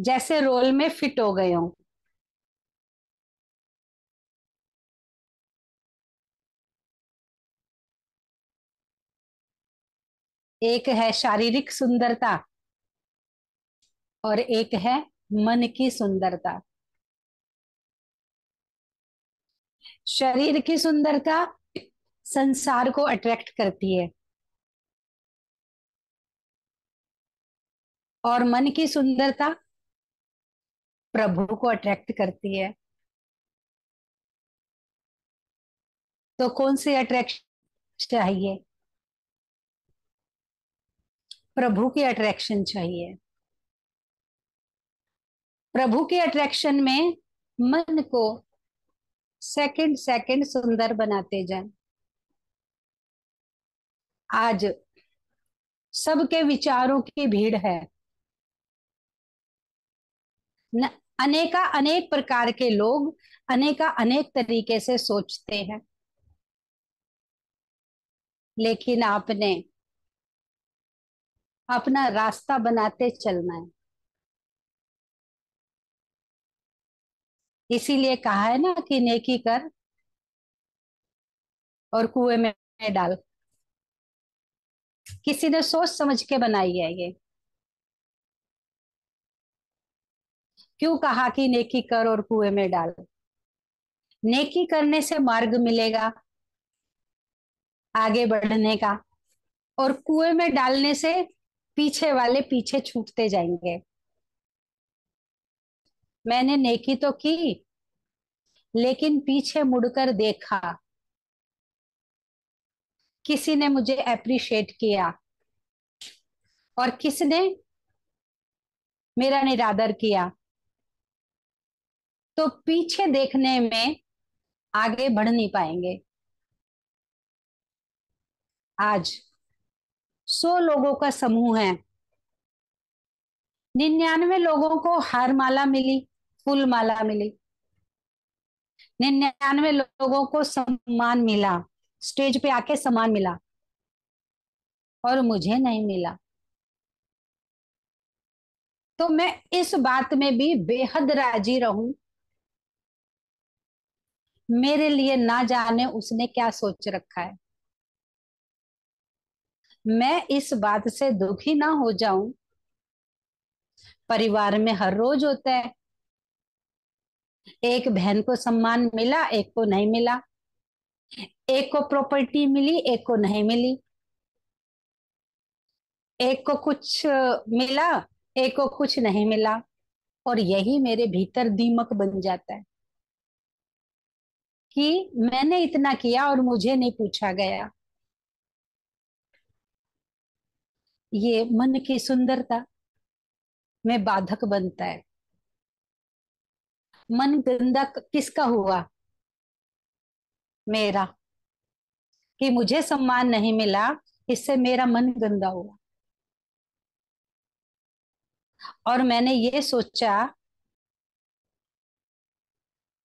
जैसे रोल में फिट हो गए हो। एक है शारीरिक सुंदरता और एक है मन की सुंदरता। शरीर की सुंदरता संसार को अट्रैक्ट करती है और मन की सुंदरता प्रभु को अट्रैक्ट करती है। तो कौन सी अट्रैक्शन चाहिए? प्रभु की अट्रैक्शन चाहिए। प्रभु के अट्रैक्शन में मन को सेकंड सेकंड सुंदर बनाते जाएं। आज सबके विचारों की भीड़ है न, अनेका अनेक प्रकार के लोग अनेका अनेक तरीके से सोचते हैं। लेकिन आपने अपना रास्ता बनाते चलना है। इसीलिए कहा है ना कि नेकी कर और कुएं में डाल। किसी ने सोच समझ के बनाई है ये। क्यों कहा कि नेकी कर और कुएं में डाल? नेकी करने से मार्ग मिलेगा आगे बढ़ने का, और कुएं में डालने से पीछे वाले पीछे छूटते जाएंगे। मैंने नेकी तो की, लेकिन पीछे मुड़कर देखा, किसी ने मुझे अप्रिशिएट किया और किसने मेरा निरादर किया, तो पीछे देखने में आगे बढ़ नहीं पाएंगे। आज 100 लोगों का समूह है, 99 लोगों को हार माला मिली, फूल माला मिली, 99 लोगों को सम्मान मिला, स्टेज पे आके सम्मान मिला, और मुझे नहीं मिला। तो मैं इस बात में भी बेहद राजी रहूं। मेरे लिए ना जाने उसने क्या सोच रखा है। मैं इस बात से दुखी ना हो जाऊं। परिवार में हर रोज होता है, एक बहन को सम्मान मिला, एक को नहीं मिला, एक को प्रॉपर्टी मिली, एक को नहीं मिली, एक को कुछ मिला, एक को कुछ नहीं मिला। और यही मेरे भीतर दीमक बन जाता है कि मैंने इतना किया और मुझे नहीं पूछा गया। ये मन की सुंदरता में बाधक बनता है। मन गंदा किसका हुआ? मेरा। कि मुझे सम्मान नहीं मिला, इससे मेरा मन गंदा हुआ। और मैंने ये सोचा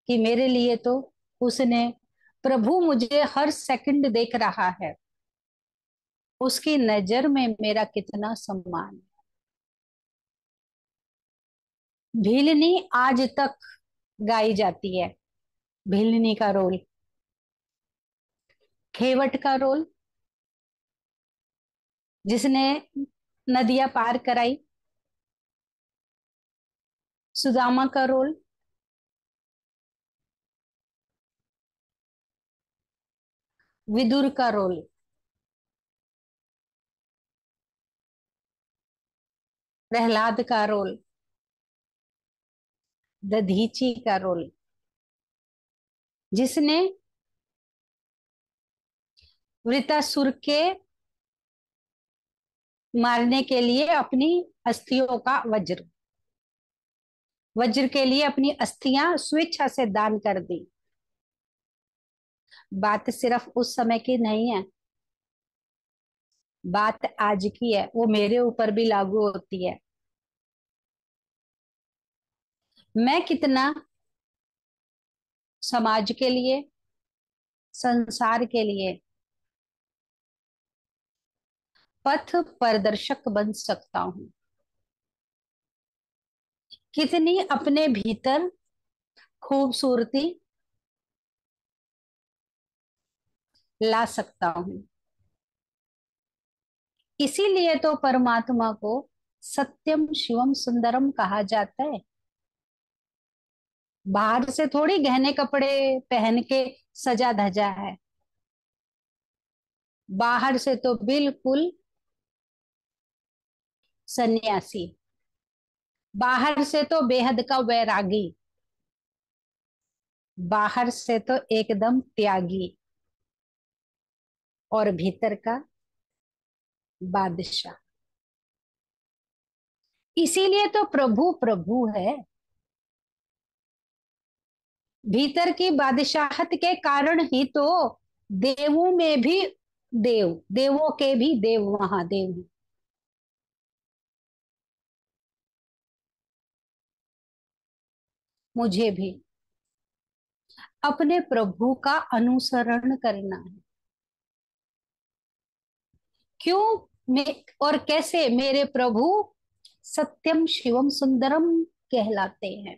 कि मेरे लिए तो उसने, प्रभु मुझे हर सेकंड देख रहा है, उसकी नजर में मेरा कितना सम्मान है। भिलनी आज तक गाई जाती है। भिलनी का रोल, खेवट का रोल, जिसने नदियां पार कराई, सुदामा का रोल, विदुर का रोल, प्रहलाद का रोल, दधीची का रोल, जिसने वृतासुर के मारने के लिए अपनी अस्थियों का वज्र, वज्र के लिए अपनी अस्थियां स्वेच्छा से दान कर दी। बात सिर्फ उस समय की नहीं है, बात आज की है, वो मेरे ऊपर भी लागू होती है। मैं कितना समाज के लिए, संसार के लिए पथ प्रदर्शक बन सकता हूँ। कितनी अपने भीतर खूबसूरती ला सकता हूँ। इसीलिए तो परमात्मा को सत्यम शिवम सुंदरम कहा जाता है। बाहर से थोड़ी गहने कपड़े पहन के सजा धजा है, बाहर से तो बिल्कुल सन्यासी, बाहर से तो बेहद का वैरागी, बाहर से तो एकदम त्यागी, और भीतर का बादशाह। इसीलिए तो प्रभु प्रभु है। भीतर की बादशाहत के कारण ही तो देवों में भी देव, देवों के भी देव महादेव हैं। मुझे भी अपने प्रभु का अनुसरण करना है। क्यों? मैं और कैसे मेरे प्रभु सत्यम शिवम सुंदरम कहलाते हैं?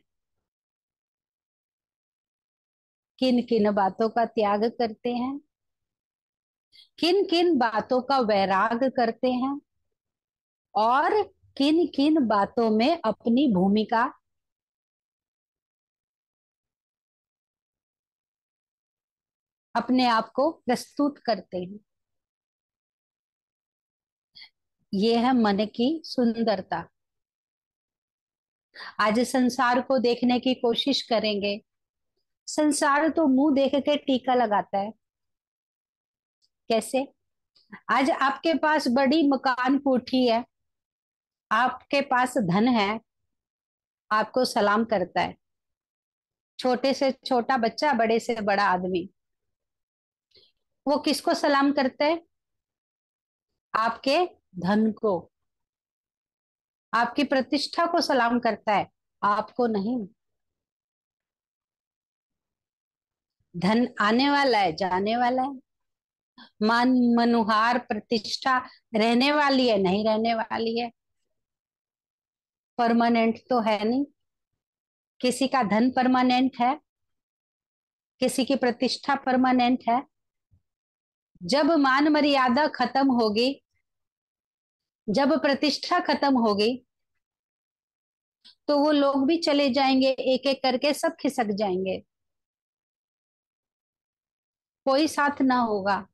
किन किन बातों का त्याग करते हैं, किन किन बातों का वैराग करते हैं, और किन किन बातों में अपनी भूमिका, अपने आप को प्रस्तुत करते हैं। ये है मन की सुंदरता। आज संसार को देखने की कोशिश करेंगे, संसार तो मुंह देख के टीका लगाता है। कैसे? आज आपके पास बड़ी मकान कोठी है, आपके पास धन है, आपको सलाम करता है। छोटे से छोटा बच्चा, बड़े से बड़ा आदमी, वो किसको सलाम करता है? आपके धन को, आपकी प्रतिष्ठा को सलाम करता है, आपको नहीं। धन आने वाला है, जाने वाला है। मान मनुहार प्रतिष्ठा रहने वाली है, नहीं रहने वाली है। परमानेंट तो है नहीं। किसी का धन परमानेंट है, किसी की प्रतिष्ठा परमानेंट है। जब मान मर्यादा खत्म होगी, जब प्रतिष्ठा खत्म होगी, तो वो लोग भी चले जाएंगे, एक एक करके सब खिसक जाएंगे। कोई साथ ना होगा।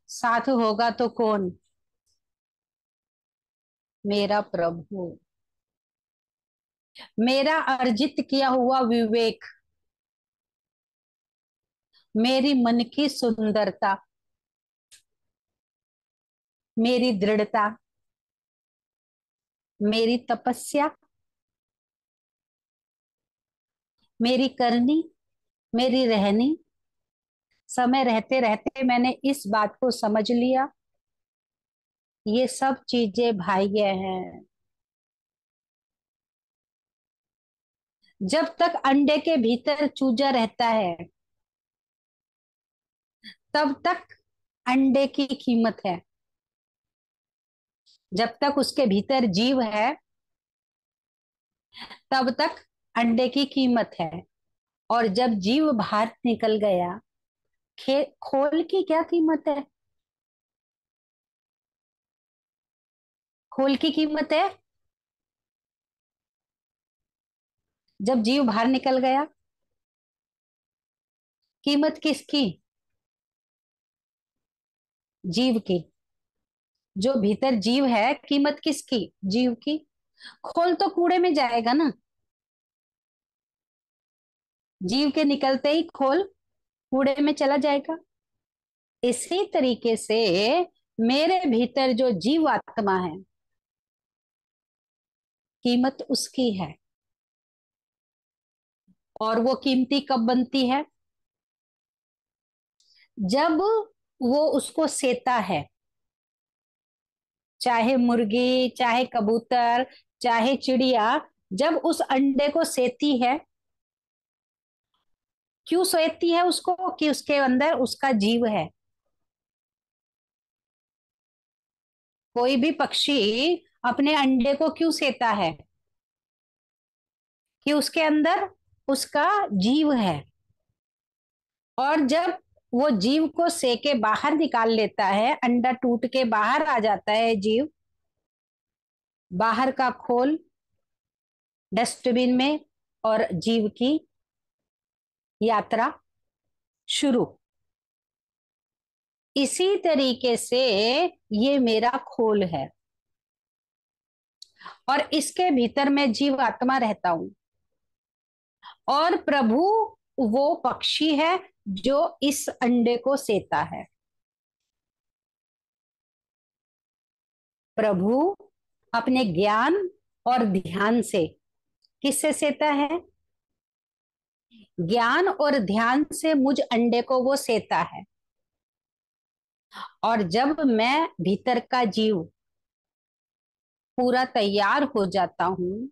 साथ होगा तो कौन? मेरा प्रभु, मेरा अर्जित किया हुआ विवेक, मेरी मन की सुंदरता, मेरी दृढ़ता, मेरी तपस्या, मेरी करनी, मेरी रहनी। समय रहते रहते मैंने इस बात को समझ लिया, ये सब चीजें बाह्य हैं। जब तक अंडे के भीतर चूजा रहता है, तब तक अंडे की कीमत है। जब तक उसके भीतर जीव है, तब तक अंडे की कीमत है। और जब जीव बाहर निकल गया, खोल की क्या कीमत है? खोल की कीमत है। जब जीव बाहर निकल गया, कीमत किसकी? जीव की। जो भीतर जीव है, कीमत किसकी? जीव की। खोल तो कूड़े में जाएगा ना। जीव के निकलते ही खोल कूड़े में चला जाएगा। इसी तरीके से मेरे भीतर जो जीव आत्मा है, कीमत उसकी है। और वो कीमती कब बनती है? जब वो उसको सेता है। चाहे मुर्गी, चाहे कबूतर, चाहे चिड़िया, जब उस अंडे को सेती है, क्यों सेती है उसको? कि उसके अंदर उसका जीव है। कोई भी पक्षी अपने अंडे को क्यों सेता है? कि उसके अंदर उसका जीव है। और जब वो जीव को सेके बाहर निकाल लेता है, अंडा टूट के बाहर आ जाता है जीव, बाहर का खोल डस्टबिन में, और जीव की यात्रा शुरू। इसी तरीके से ये मेरा खोल है, और इसके भीतर मैं जीव आत्मा रहता हूं। और प्रभु वो पक्षी है जो इस अंडे को सेता है। प्रभु अपने ज्ञान और ध्यान से किससे सेता है? ज्ञान और ध्यान से मुझ अंडे को वो सेता है। और जब मैं भीतर का जीव पूरा तैयार हो जाता हूं,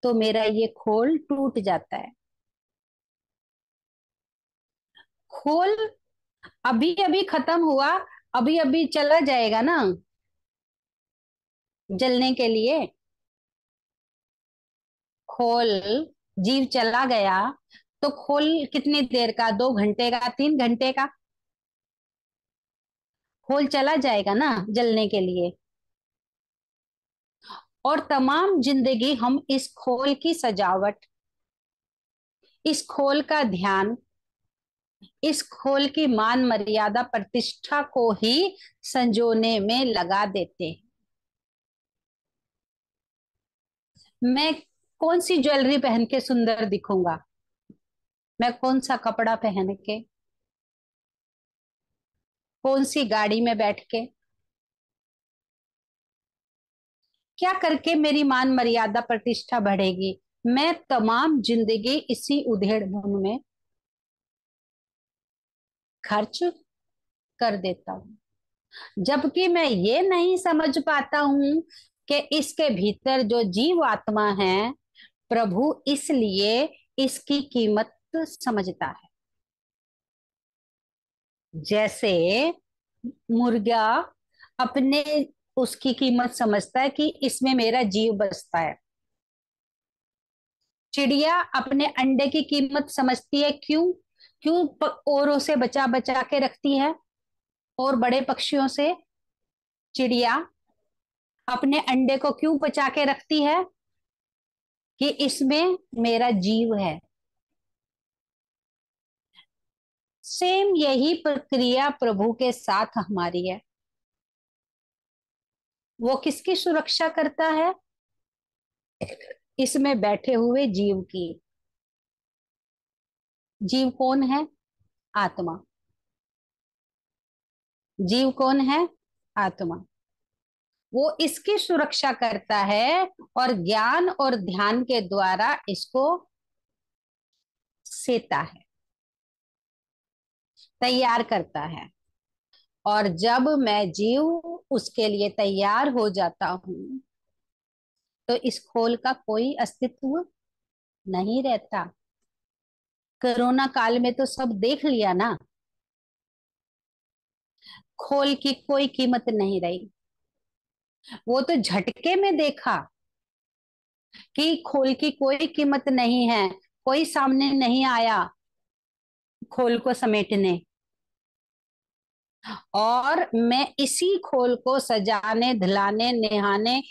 तो मेरा ये खोल टूट जाता है। खोल अभी अभी खत्म हुआ, अभी अभी चला जाएगा ना जलने के लिए। खोल, जीव चला गया तो खोल कितनी देर का? 2 घंटे का, 3 घंटे का? खोल चला जाएगा ना जलने के लिए। और तमाम जिंदगी हम इस खोल की सजावट, इस खोल का ध्यान, इस खोल की मान मर्यादा प्रतिष्ठा को ही संजोने में लगा देते हैं। मैं कौन सी ज्वेलरी पहन के सुंदर दिखूंगा? मैं कौन सा कपड़ा पहन के, कौन सी गाड़ी में बैठ के, क्या करके मेरी मान मर्यादा प्रतिष्ठा बढ़ेगी? मैं तमाम जिंदगी इसी उधेड़ बुन में खर्च कर देता हूँ, जबकि मैं ये नहीं समझ पाता हूं कि इसके भीतर जो जीव आत्मा है, प्रभु इसलिए इसकी कीमत समझता है। जैसे मुर्गा अपने उसकी कीमत समझता है कि इसमें मेरा जीव बसता है। चिड़िया अपने अंडे की कीमत समझती है। क्यों? क्यों औरों से बचा बचा के रखती है, और बड़े पक्षियों से? चिड़िया अपने अंडे को क्यों बचा के रखती है? कि इसमें मेरा जीव है। सेम यही प्रक्रिया प्रभु के साथ हमारी है। वो किसकी सुरक्षा करता है? इसमें बैठे हुए जीव की। जीव कौन है? आत्मा। जीव कौन है? आत्मा। वो इसकी सुरक्षा करता है, और ज्ञान और ध्यान के द्वारा इसको सेता है, तैयार करता है। और जब मैं जीव उसके लिए तैयार हो जाता हूं, तो इस खोल का कोई अस्तित्व नहीं रहता। कोरोना काल में तो सब देख लिया ना, खोल की कोई कीमत नहीं रही। वो तो झटके में देखा कि खोल की कोई कीमत नहीं है। कोई सामने नहीं आया खोल को समेटने। और मैं इसी खोल को सजाने, धुलाने, नहाने,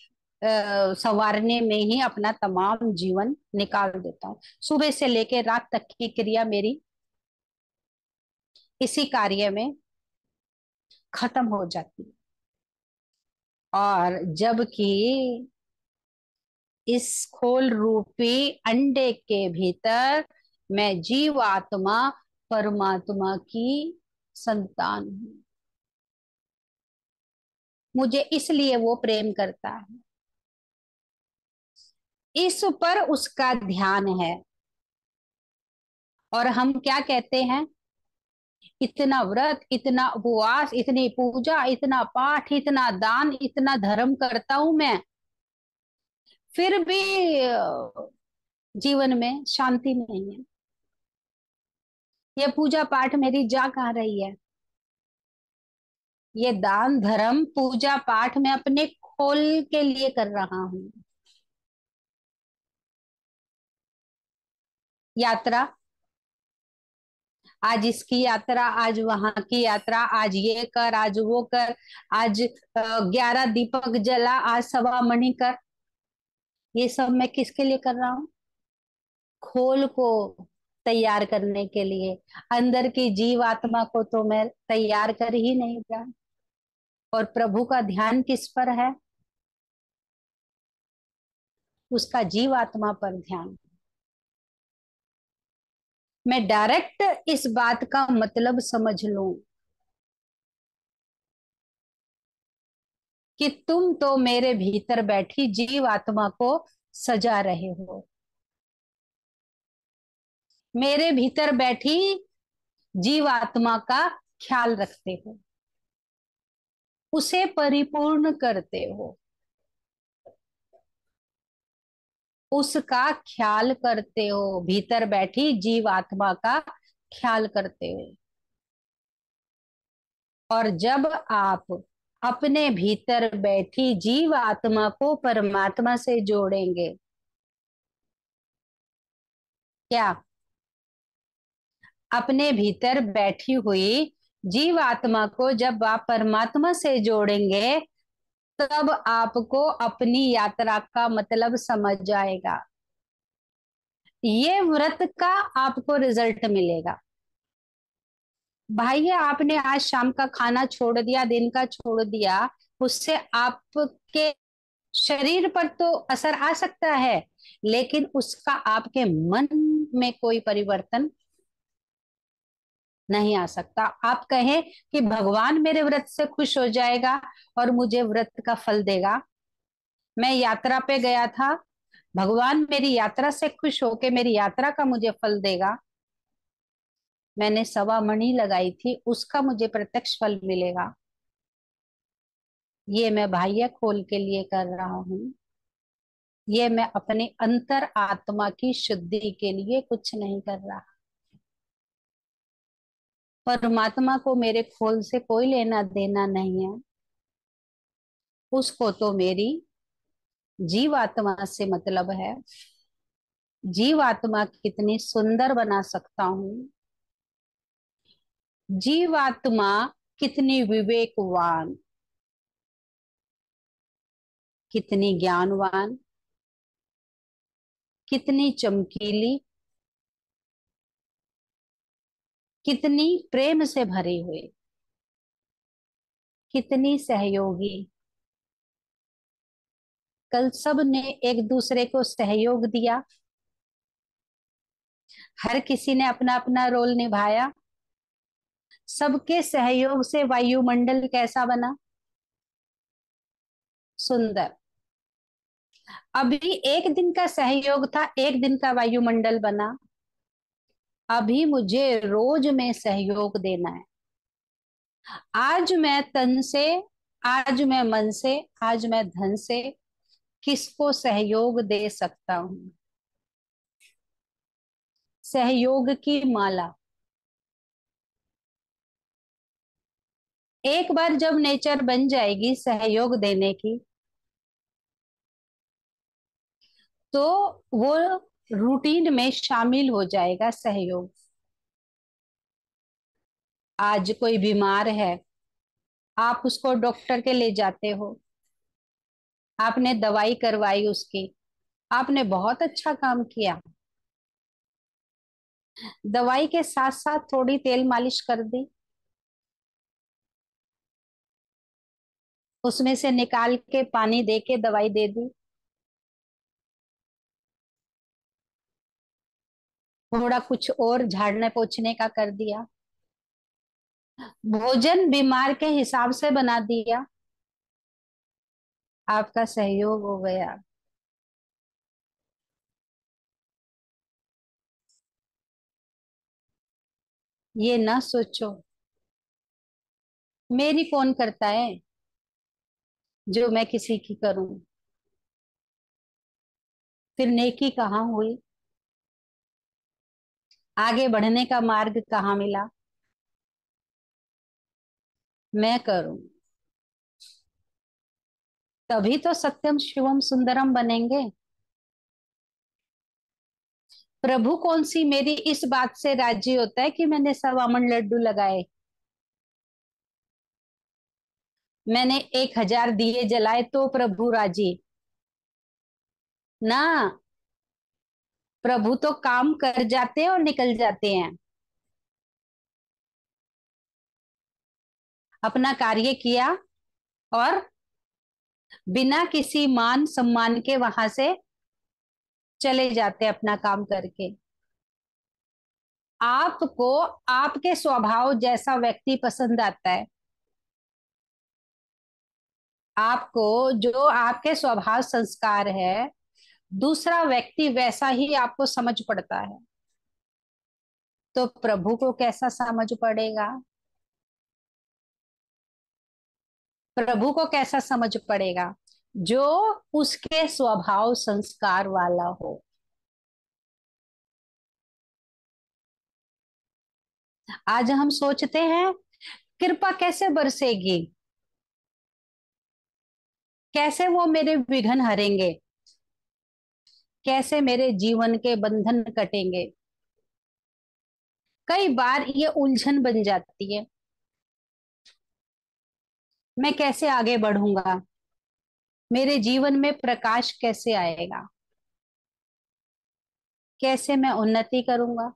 संवारने में ही अपना तमाम जीवन निकाल देता हूँ। सुबह से लेकर रात तक की क्रिया मेरी इसी कार्य में खत्म हो जाती है। और जबकि इस खोल रूपी अंडे के भीतर मैं जीव आत्मा परमात्मा की संतान हूं। मुझे इसलिए वो प्रेम करता है। इस पर उसका ध्यान है। और हम क्या कहते हैं? इतना व्रत, इतना उपवास, इतनी पूजा, इतना पाठ, इतना दान, इतना धर्म करता हूं मैं, फिर भी जीवन में शांति नहीं है। ये पूजा पाठ मेरी जा कहाँ रही है? ये दान धर्म पूजा पाठ मैं अपने खोल के लिए कर रहा हूँ। यात्रा, आज इसकी यात्रा, आज वहां की यात्रा, आज ये कर, आज वो कर, आज 11 दीपक जला, आज सवा मणि कर। ये सब मैं किसके लिए कर रहा हूँ? खोल को तैयार करने के लिए। अंदर की जीव आत्मा को तो मैं तैयार कर ही नहीं रहा। और प्रभु का ध्यान किस पर है? उसका जीव आत्मा पर ध्यान। मैं डायरेक्ट इस बात का मतलब समझ लूं कि तुम तो मेरे भीतर बैठी जीव आत्मा को सजा रहे हो। मेरे भीतर बैठी जीव आत्मा का ख्याल रखते हो, उसे परिपूर्ण करते हो, उसका ख्याल करते हो, भीतर बैठी जीव आत्मा का ख्याल करते हो। और जब आप अपने भीतर बैठी जीव आत्मा को परमात्मा से जोड़ेंगे, क्या? अपने भीतर बैठी हुई जीव आत्मा को जब आप परमात्मा से जोड़ेंगे, तब आपको अपनी यात्रा का मतलब समझ जाएगा। ये व्रत का आपको रिजल्ट मिलेगा। भाई आपने आज शाम का खाना छोड़ दिया, दिन का छोड़ दिया, उससे आपके शरीर पर तो असर आ सकता है, लेकिन उसका आपके मन में कोई परिवर्तन नहीं आ सकता। आप कहें कि भगवान मेरे व्रत से खुश हो जाएगा और मुझे व्रत का फल देगा। मैं यात्रा पे गया था, भगवान मेरी यात्रा से खुश होके मेरी यात्रा का मुझे फल देगा। मैंने सवा मणि लगाई थी, उसका मुझे प्रत्यक्ष फल मिलेगा। ये मैं बाह्य खोल के लिए कर रहा हूँ। ये मैं अपने अंतर आत्मा की शुद्धि के लिए कुछ नहीं कर रहा। परमात्मा को मेरे खोल से कोई लेना देना नहीं है। उसको तो मेरी जीवात्मा से मतलब है। जीवात्मा कितनी सुंदर बना सकता हूँ, जीवात्मा कितनी विवेकवान, कितनी ज्ञानवान, कितनी चमकीली, कितनी प्रेम से भरी हुई, कितनी सहयोगी। कल सब ने एक दूसरे को सहयोग दिया, हर किसी ने अपना अपना रोल निभाया। सबके सहयोग से वायुमंडल कैसा बना? सुंदर। अभी एक दिन का सहयोग था, एक दिन का वायुमंडल बना। अभी मुझे रोज में सहयोग देना है। आज मैं तन से, आज मैं मन से, आज मैं धन से किसको सहयोग दे सकता हूँ? सहयोग की माला। एक बार जब नेचर बन जाएगी सहयोग देने की, तो वो रूटीन में शामिल हो जाएगा सहयोग। आज कोई बीमार है, आप उसको डॉक्टर के ले जाते हो, आपने दवाई करवाई उसकी, आपने बहुत अच्छा काम किया। दवाई के साथ साथ थोड़ी तेल मालिश कर दी, उसमें से निकाल के पानी दे के दवाई दे दी, थोड़ा कुछ और झाड़ने पोछने का कर दिया, भोजन बीमार के हिसाब से बना दिया, आपका सहयोग हो गया। ये ना सोचो मेरी कौन करता है जो मैं किसी की करूं। फिर नेकी कहाँ हुई? आगे बढ़ने का मार्ग कहाँ मिला? मैं करूं, तभी तो सत्यम शिवम सुंदरम बनेंगे। प्रभु कौन सी मेरी इस बात से राजी होता है कि मैंने 1.25 लड्डू लगाए, मैंने 1,000 दिए जलाए तो प्रभु राजी ना। प्रभु तो काम कर जाते हैं और निकल जाते हैं। अपना कार्य किया और बिना किसी मान सम्मान के वहां से चले जाते हैं अपना काम करके। आपको आपके स्वभाव जैसा व्यक्ति पसंद आता है, आपको जो आपके स्वभाव संस्कार है, दूसरा व्यक्ति वैसा ही आपको समझ पड़ता है, तो प्रभु को कैसा समझ पड़ेगा? प्रभु को कैसा समझ पड़ेगा? जो उसके स्वभाव संस्कार वाला हो। आज हम सोचते हैं कृपा कैसे बरसेगी, कैसे वो मेरे विघ्न हरेंगे, कैसे मेरे जीवन के बंधन कटेंगे। कई बार ये उलझन बन जाती है, मैं कैसे आगे बढ़ूंगा, मेरे जीवन में प्रकाश कैसे आएगा, कैसे मैं उन्नति करूंगा।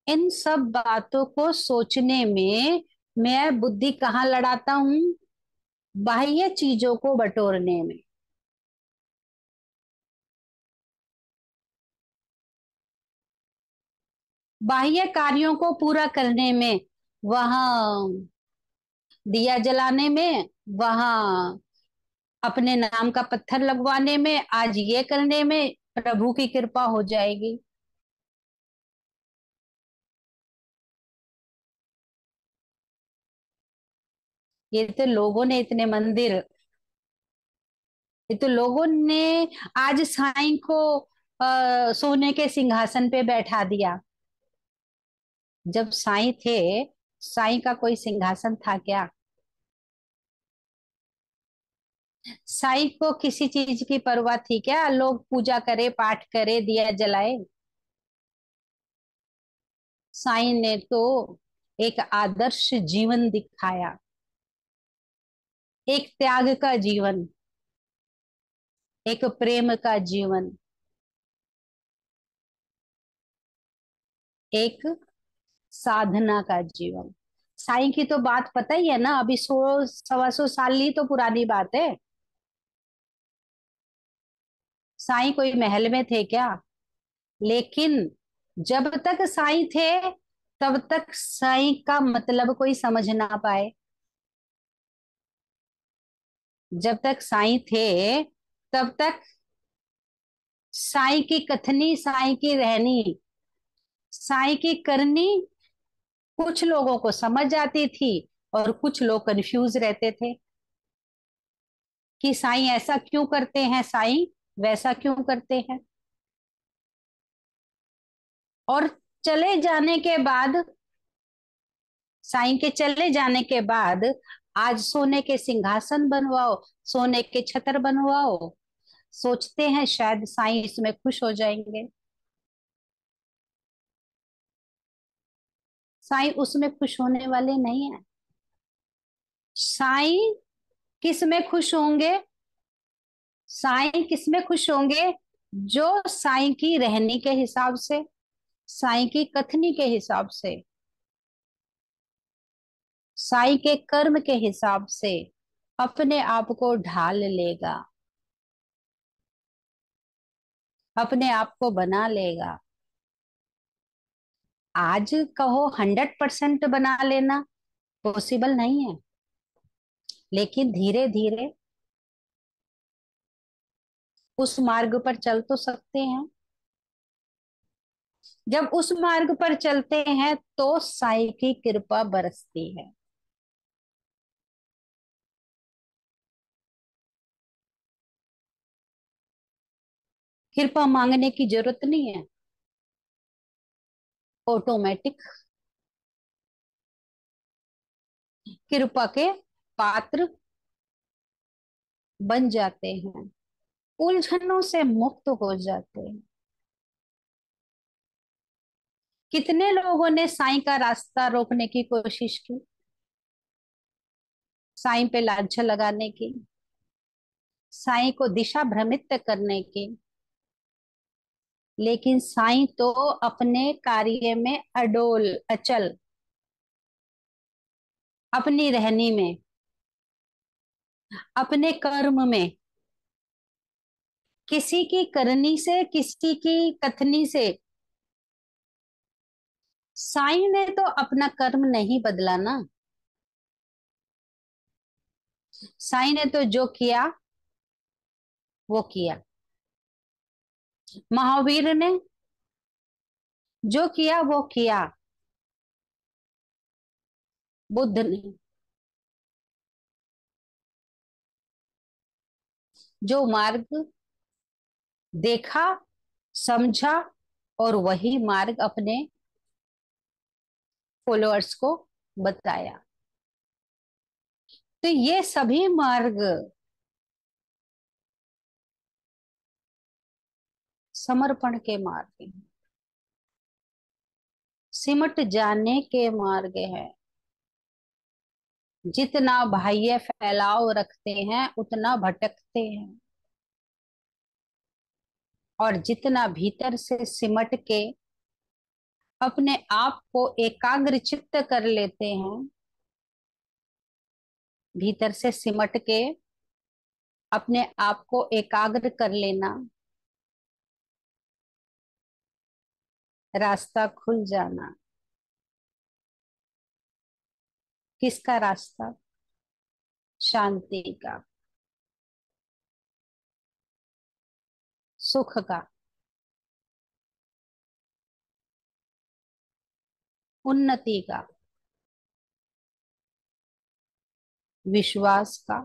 इन सब बातों को सोचने में मैं बुद्धि कहाँ लड़ाता हूँ? बाह्य चीजों को बटोरने में। बाह्य कार्यों को पूरा करने में, वहां दिया जलाने में, वहां अपने नाम का पत्थर लगवाने में, आज ये करने में प्रभु की कृपा हो जाएगी। ये तो लोगों ने इतने मंदिर, ये तो लोगों ने आज साईं को सोने के सिंहासन पे बैठा दिया। जब साईं थे, साईं का कोई सिंहासन था क्या? साईं को किसी चीज की परवाह थी क्या? लोग पूजा करे, पाठ करे, दिया जलाए। साईं ने तो एक आदर्श जीवन दिखाया, एक त्याग का जीवन, एक प्रेम का जीवन, एक साधना का जीवन। साईं की तो बात पता ही है ना, अभी 100 125 साल ही तो पुरानी बात है। साईं कोई महल में थे क्या? लेकिन जब तक साईं थे, तब तक साईं का मतलब कोई समझ ना पाए। जब तक साईं थे, तब तक साईं की कथनी, साईं की रहनी, साईं की करनी कुछ लोगों को समझ आती थी और कुछ लोग कंफ्यूज रहते थे कि साईं ऐसा क्यों करते हैं, साईं वैसा क्यों करते हैं। और चले जाने के बाद, साईं के चले जाने के बाद, आज सोने के सिंहासन बनवाओ, सोने के छतर बनवाओ, सोचते हैं शायद साईं इसमें खुश हो जाएंगे। साईं उसमें खुश होने वाले नहीं है। साईं किस में खुश होंगे? साईं किस में खुश होंगे? जो साईं की रहनी के हिसाब से, साईं की कथनी के हिसाब से, साईं के कर्म के हिसाब से अपने आप को ढाल लेगा, अपने आप को बना लेगा। आज कहो 100% बना लेना पॉसिबल नहीं है, लेकिन धीरे धीरे उस मार्ग पर चल तो सकते हैं। जब उस मार्ग पर चलते हैं तो साईं की कृपा बरसती है। कृपा मांगने की जरूरत नहीं है, ऑटोमेटिक कृपा के पात्र बन जाते हैं, उलझनों से मुक्त हो जाते हैं। कितने लोगों ने साईं का रास्ता रोकने की कोशिश की, साईं पे लांछन लगाने की, साईं को दिशा भ्रमित करने की, लेकिन साईं तो अपने कार्य में अडोल अचल, अपनी रहनी में, अपने कर्म में, किसी की करनी से, किसी की कथनी से। साईं ने तो अपना कर्म नहीं बदला ना। साईं ने तो जो किया वो किया। महावीर ने जो किया वो किया। बुद्ध ने जो मार्ग देखा, समझा, और वही मार्ग अपने फॉलोअर्स को बताया। तो ये सभी मार्ग समर्पण के मार्ग हैं, सिमट जाने के मार्ग है। जितना बाह्य फैलाव रखते हैं उतना भटकते हैं, और जितना भीतर से सिमट के अपने आप को एकाग्र चित्त कर लेते हैं, भीतर से सिमट के अपने आप को एकाग्र कर लेना, रास्ता खुल जाना। किसका रास्ता? शांति का, सुख का, उन्नति का, विश्वास का,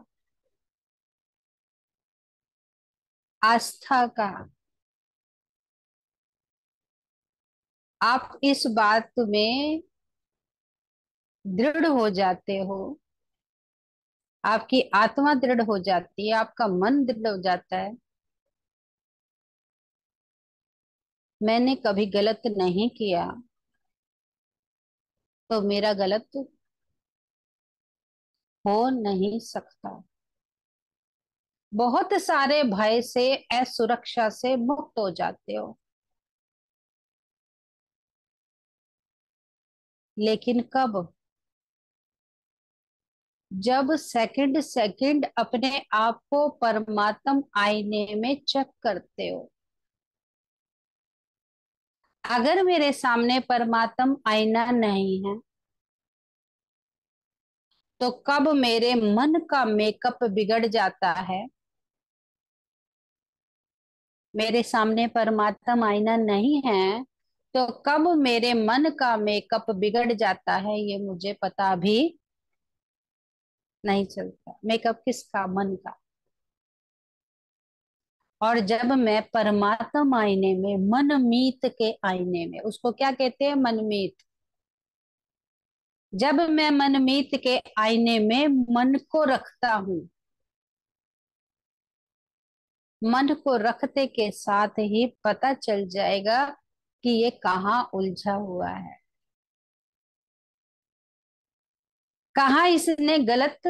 आस्था का। आप इस बात में दृढ़ हो जाते हो, आपकी आत्मा दृढ़ हो जाती है, आपका मन दृढ़ हो जाता है, मैंने कभी गलत नहीं किया तो मेरा गलत हो नहीं सकता। बहुत सारे भय से, असुरक्षा से मुक्त हो जाते हो। लेकिन कब? जब सेकंड सेकंड अपने आप को परमात्म आईने में चेक करते हो। अगर मेरे सामने परमात्म आईना नहीं है, तो कब मेरे मन का मेकअप बिगड़ जाता है। मेरे सामने परमात्मा आईना नहीं है, तो कब मेरे मन का मेकअप बिगड़ जाता है, ये मुझे पता भी नहीं चलता। मेकअप किसका? मन का। और जब मैं परमात्मा आईने में, मनमीत के आईने में, उसको क्या कहते हैं? मनमीत। जब मैं मनमीत के आईने में मन को रखता हूं, मन को रखते के साथ ही पता चल जाएगा कि ये कहाँ उलझा हुआ है, कहाँ इसने गलत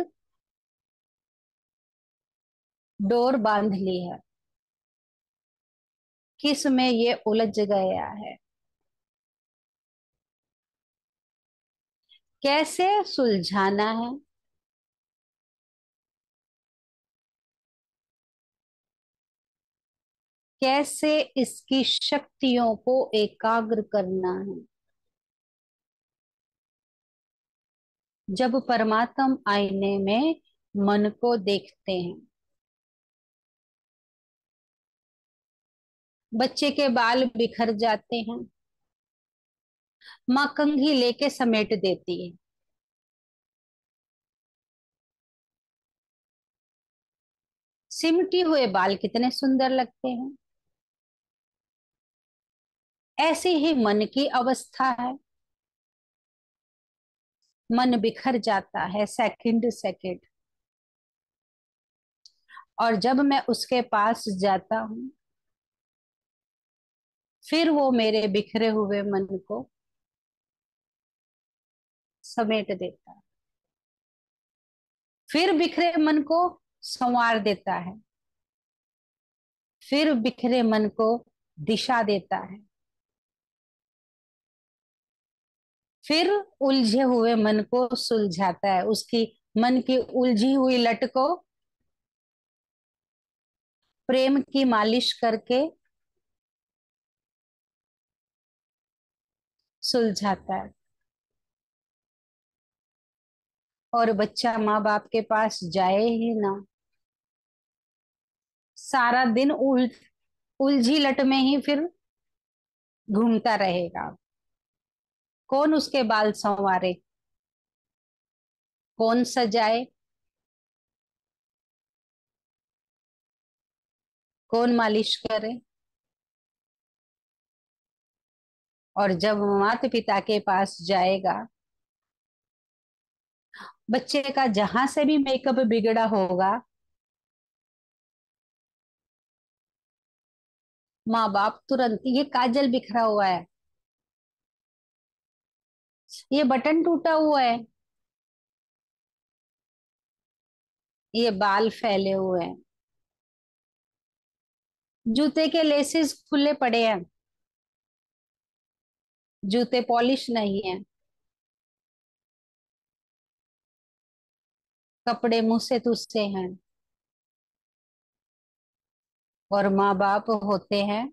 डोर बांध ली है, किस में ये उलझ गया है, कैसे सुलझाना है। कैसे इसकी शक्तियों को एकाग्र करना है। जब परमात्म आईने में मन को देखते हैं, बच्चे के बाल बिखर जाते हैं, माँ कंघी लेके समेट देती है। सिमटी हुए बाल कितने सुंदर लगते हैं। ऐसी ही मन की अवस्था है। मन बिखर जाता है सेकंड सेकंड। और जब मैं उसके पास जाता हूँ, फिर वो मेरे बिखरे हुए मन को समेट देता है, फिर बिखरे मन को संवार देता है, फिर बिखरे मन को दिशा देता है, फिर उलझे हुए मन को सुलझाता है। उसकी मन की उलझी हुई लट को प्रेम की मालिश करके सुलझाता है। और बच्चा माँ बाप के पास जाए ही ना, सारा दिन उलझी लट में ही फिर घूमता रहेगा। कौन उसके बाल संवारे, कौन सजाए, कौन मालिश करे। और जब माता पिता के पास जाएगा, बच्चे का जहां से भी मेकअप बिगड़ा होगा, माँ बाप तुरंत, ये काजल बिखरा हुआ है, ये बटन टूटा हुआ है, ये बाल फैले हुए हैं, जूते के लेसेस खुले पड़े हैं, जूते पॉलिश नहीं है, कपड़े मुंह से तुस्से हैं। और माँ बाप होते हैं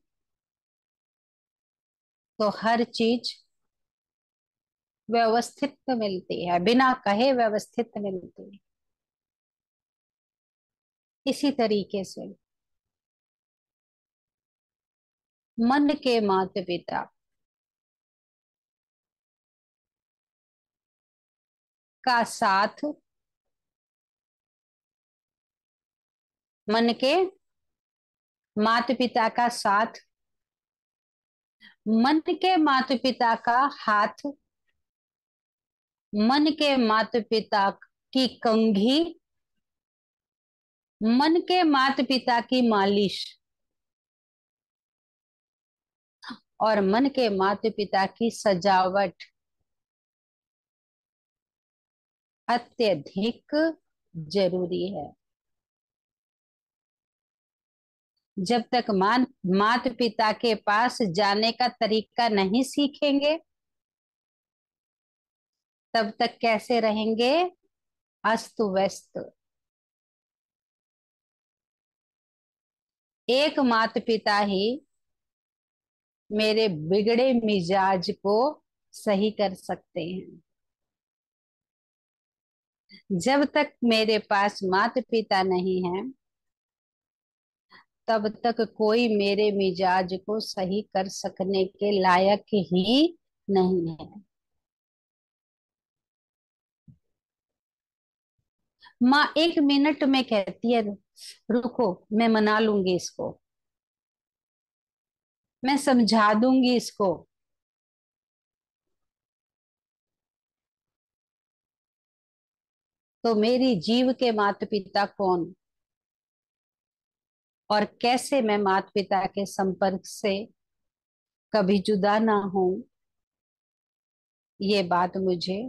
तो हर चीज व्यवस्थित मिलती है, बिना कहे व्यवस्थित मिलती है। इसी तरीके से मन के माता पिता का साथ, मन के माता पिता का साथ, मन के माता पिता का हाथ, मन के माता पिता की कंघी, मन के माता पिता की मालिश, और मन के माता पिता की सजावट अत्यधिक जरूरी है। जब तक माता पिता के पास जाने का तरीका नहीं सीखेंगे, तब तक कैसे रहेंगे, अस्त व्यस्त। एक माता पिता ही मेरे बिगड़े मिजाज को सही कर सकते हैं। जब तक मेरे पास माता पिता नहीं है, तब तक कोई मेरे मिजाज को सही कर सकने के लायक ही नहीं है। माँ 1 मिनट में कहती है, रुको मैं मना लूंगी इसको, मैं समझा दूंगी इसको। तो मेरी जीव के माता पिता कौन, और कैसे मैं माता पिता के संपर्क से कभी जुदा ना हूं, ये बात मुझे